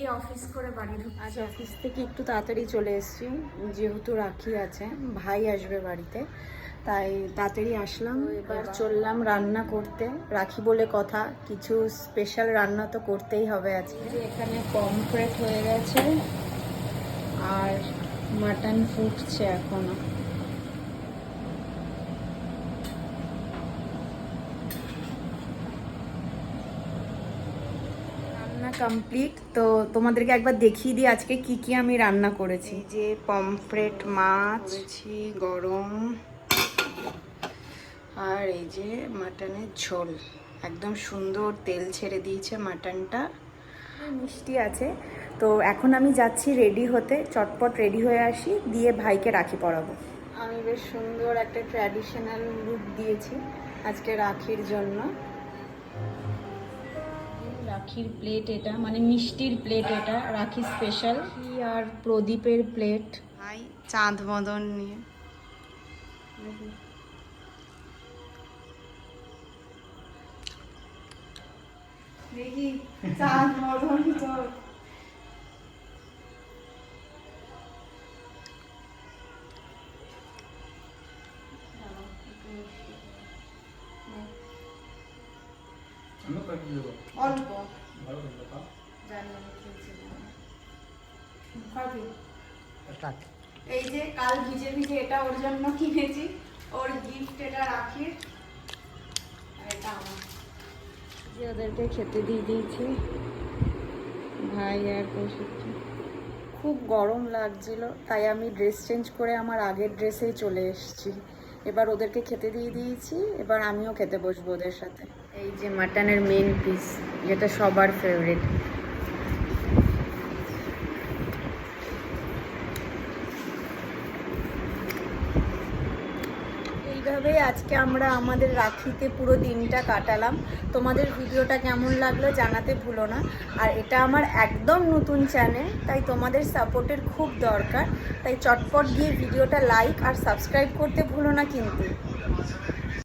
এই অফিস করে বাড়ি ঢুকছি। আজ অফিস থেকে একটু তাড়াতাড়ি চলে এসেছি, যেহেতু রাখি আছে, ভাই আসবে বাড়িতে, তাই তাড়াতাড়ি আসলাম। এবার চললাম রান্না করতে। রাখি বলে কথা, কিছু স্পেশাল রান্না তো করতেই হবে আজকে। এখানে পমফ্রেট হয়ে গেছে আর মাটন ফুটছে এখনো। রান্না কমপ্লিট। তো তোমাদেরকে একবার দেখিয়ে দিই আজকে কি কি আমি রান্না করেছি। যে পমফ্রেট মাছ গরম, আর এই যে মাটনের ঝোল, একদম সুন্দর তেল ছেড়ে দিয়েছে মাটনটা। মিষ্টি আছে। তো এখন আমি যাচ্ছি রেডি হতে, চটপট রেডি হয়ে আসি, দিয়ে ভাইকে রাখি পরাবো। আমি বেশ সুন্দর একটা ট্র্যাডিশনাল লুক দিয়েছি আজকে রাখির জন্য। রাখির প্লেট এটা, মানে মিষ্টির প্লেট এটা, রাখি স্পেশাল। আর প্রদীপের প্লেট। ভাই চাঁদ মদন নিয়ে দেখি চাঁদ মদন তো অল্প এই যে কাল ভিজে ভিজে এটা ওর জন্য কিনেছি, ওর গিফট এটা রাখির, আর এটা আমার। যে ওদেরকে খেতে দিয়ে দিয়েছি, ভাই আর কৌশিককে। খুব গরম লাগছিল, তাই আমি ড্রেস চেঞ্জ করে আমার আগের ড্রেসেই চলে এসেছি। এবার ওদেরকে খেতে দিয়ে দিয়েছি, এবার আমিও খেতে বসবো ওদের সাথে। এই যে মাটনের মেন পিস, যেটা সবার ফেভারিট। এইভাবেই আজকে আমরা আমাদের রাখিতে পুরো দিনটা কাটালাম। তোমাদের ভিডিওটা কেমন লাগলো জানাতে ভুলো না। আর এটা আমার একদম নতুন চ্যানেল, তাই তোমাদের সাপোর্টের খুব দরকার। তাই চটপট গিয়ে ভিডিওটা লাইক আর সাবস্ক্রাইব করতে ভুলো না কিন্তু।